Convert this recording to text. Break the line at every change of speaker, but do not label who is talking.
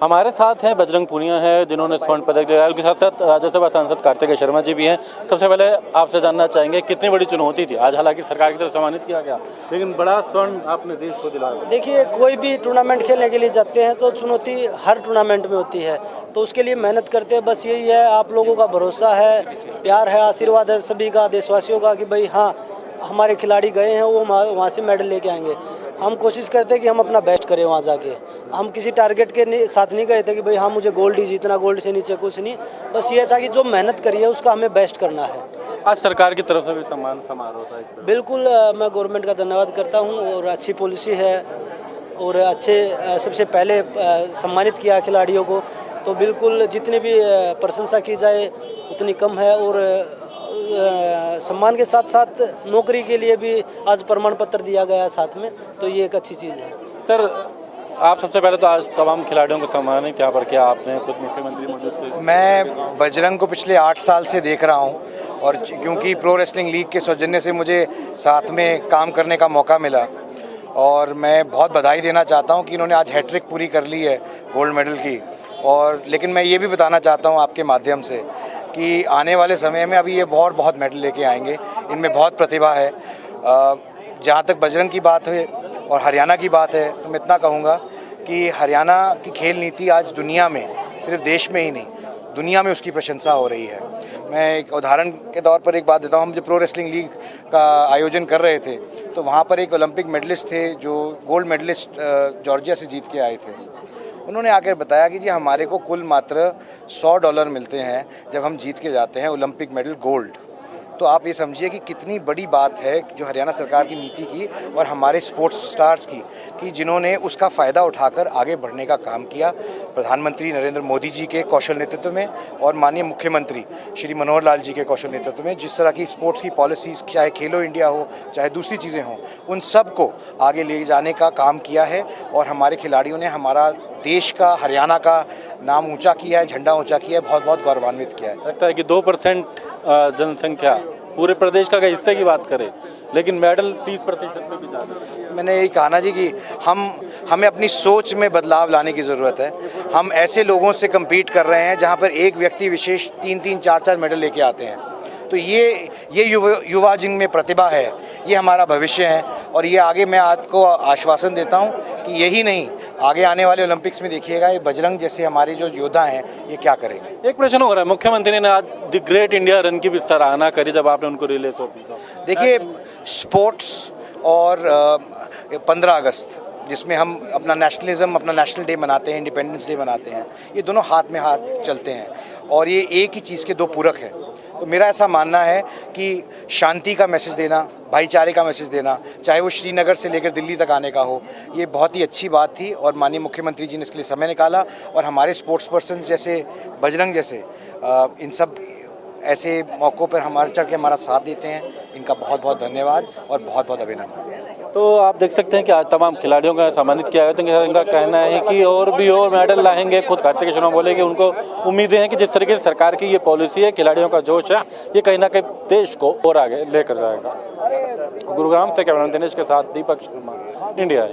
हमारे साथ हैं बजरंग पूनिया हैं जिन्होंने स्वर्ण पदक दिलाया। उनके साथ साथ राज्यसभा सांसद कार्तिकेय शर्मा जी भी हैं। सबसे पहले आपसे जानना चाहेंगे कितनी बड़ी चुनौती थी, आज हालांकि सरकार की तरफ सम्मानित किया गया लेकिन बड़ा स्वर्ण आपने देश को दिलाया।
देखिए, कोई भी टूर्नामेंट खेलने के लिए जाते हैं तो चुनौती हर टूर्नामेंट में होती है, तो उसके लिए मेहनत करते हैं। बस यही है, आप लोगों का भरोसा है, प्यार है, आशीर्वाद है सभी का, देशवासियों का कि भाई हाँ हमारे खिलाड़ी गए हैं, वो वहाँ से मेडल लेके आएंगे। हम कोशिश करते हैं कि हम अपना बेस्ट करें वहाँ जाके। हम किसी टारगेट के साथ नहीं गए थे कि भाई हाँ मुझे गोल्ड ही जीतना, गोल्ड से नीचे कुछ नहीं। बस ये था कि जो मेहनत करी है उसका हमें बेस्ट करना है।
आज सरकार की तरफ से भी सम्मान समारोह था।
बिल्कुल, मैं गवर्नमेंट का धन्यवाद करता हूँ और अच्छी पॉलिसी है और अच्छे सबसे पहले सम्मानित किया खिलाड़ियों को, तो बिल्कुल जितनी भी प्रशंसा की जाए उतनी कम है। और सम्मान के साथ साथ नौकरी के लिए भी आज प्रमाण पत्र दिया गया है साथ में, तो ये एक अच्छी चीज़ है।
सर, आप सबसे पहले तो आज तमाम खिलाड़ियों को सम्मानित यहाँ पर किया आपने, खुद मुख्यमंत्री मौजूद थे।
मैं बजरंग को पिछले 8 साल से देख रहा हूँ और क्योंकि प्रो रेसलिंग लीग के सौजन्य से मुझे साथ में काम करने का मौका मिला और मैं बहुत बधाई देना चाहता हूँ कि इन्होंने आज हैट्रिक पूरी कर ली है गोल्ड मेडल की। और लेकिन मैं ये भी बताना चाहता हूँ आपके माध्यम से कि आने वाले समय में अभी ये बहुत मेडल लेके आएंगे, इनमें बहुत प्रतिभा है। जहाँ तक बजरंग की बात है और हरियाणा की बात है तो मैं इतना कहूँगा कि हरियाणा की खेल नीति आज दुनिया में, सिर्फ देश में ही नहीं दुनिया में उसकी प्रशंसा हो रही है। मैं एक उदाहरण के तौर पर एक बात देता हूँ। हम जब प्रो रेसलिंग लीग का आयोजन कर रहे थे तो वहाँ पर एक ओलंपिक मेडलिस्ट थे जो गोल्ड मेडलिस्ट जॉर्जिया से जीत के आए थे। उन्होंने आकर बताया कि जी हमारे को कुल मात्र $100 मिलते हैं जब हम जीत के जाते हैं ओलंपिक मेडल गोल्ड। तो आप ये समझिए कि कितनी बड़ी बात है जो हरियाणा सरकार की नीति की और हमारे स्पोर्ट्स स्टार्स की कि जिन्होंने उसका फ़ायदा उठाकर आगे बढ़ने का काम किया। प्रधानमंत्री नरेंद्र मोदी जी के कौशल नेतृत्व में और माननीय मुख्यमंत्री श्री मनोहर लाल जी के कौशल नेतृत्व में जिस तरह की स्पोर्ट्स की पॉलिसीज़, चाहे खेलो इंडिया हो चाहे दूसरी चीज़ें हों, उन सब को आगे ले जाने का काम किया है और हमारे खिलाड़ियों ने हमारा देश का, हरियाणा का नाम ऊंचा किया है, झंडा ऊंचा किया है, बहुत गौरवान्वित किया है।
लगता है कि 2% जनसंख्या पूरे प्रदेश का हिस्से की बात करें लेकिन मेडल 30% में भी ज़्यादा।
मैंने यही कहा ना जी कि हमें अपनी सोच में बदलाव लाने की ज़रूरत है। हम ऐसे लोगों से कम्पीट कर रहे हैं जहां पर एक व्यक्ति विशेष 3-3, 4-4 मेडल लेके आते हैं। तो ये युवा जिनमें प्रतिभा है, ये हमारा भविष्य है और ये आगे मैं आपको आश्वासन देता हूँ कि यही नहीं, आगे आने वाले ओलंपिक्स में देखिएगा ये बजरंग जैसे हमारे जो योद्धा हैं ये क्या करेंगे।
एक प्रश्न हो रहा है, मुख्यमंत्री ने आज द ग्रेट इंडिया रन की भी सराहना करी जब आपने उनको रिले सौंपी।
देखिए, स्पोर्ट्स और 15 अगस्त जिसमें हम अपना नेशनलिज्म, अपना नेशनल डे मनाते हैं, इंडिपेंडेंस डे मनाते हैं, ये दोनों हाथ में हाथ चलते हैं और ये एक ही चीज़ के दो पूरक हैं। तो मेरा ऐसा मानना है कि शांति का मैसेज देना, भाईचारे का मैसेज देना, चाहे वो श्रीनगर से लेकर दिल्ली तक आने का हो, ये बहुत ही अच्छी बात थी और माननीय मुख्यमंत्री जी ने इसके लिए समय निकाला और हमारे स्पोर्ट्स पर्सन जैसे बजरंग जैसे इन सब ऐसे मौक़ों पर हमारे चढ़ के हमारा साथ देते हैं। इनका बहुत धन्यवाद और बहुत अभिनंदन।
तो आप देख सकते हैं कि आज तमाम खिलाड़ियों का सम्मानित किया गया। तो इनका कहना है कि और मेडल लाएंगे। खुद कार्तिकेय शर्मा बोले कि उनको उम्मीदें हैं कि जिस तरीके से सरकार की ये पॉलिसी है, खिलाड़ियों का जोश है, ये कहीं ना कहीं देश को और आगे लेकर जाएगा। गुरुग्राम से कैमरामैन दिनेश के साथ दीपक शर्मा, इंडिया।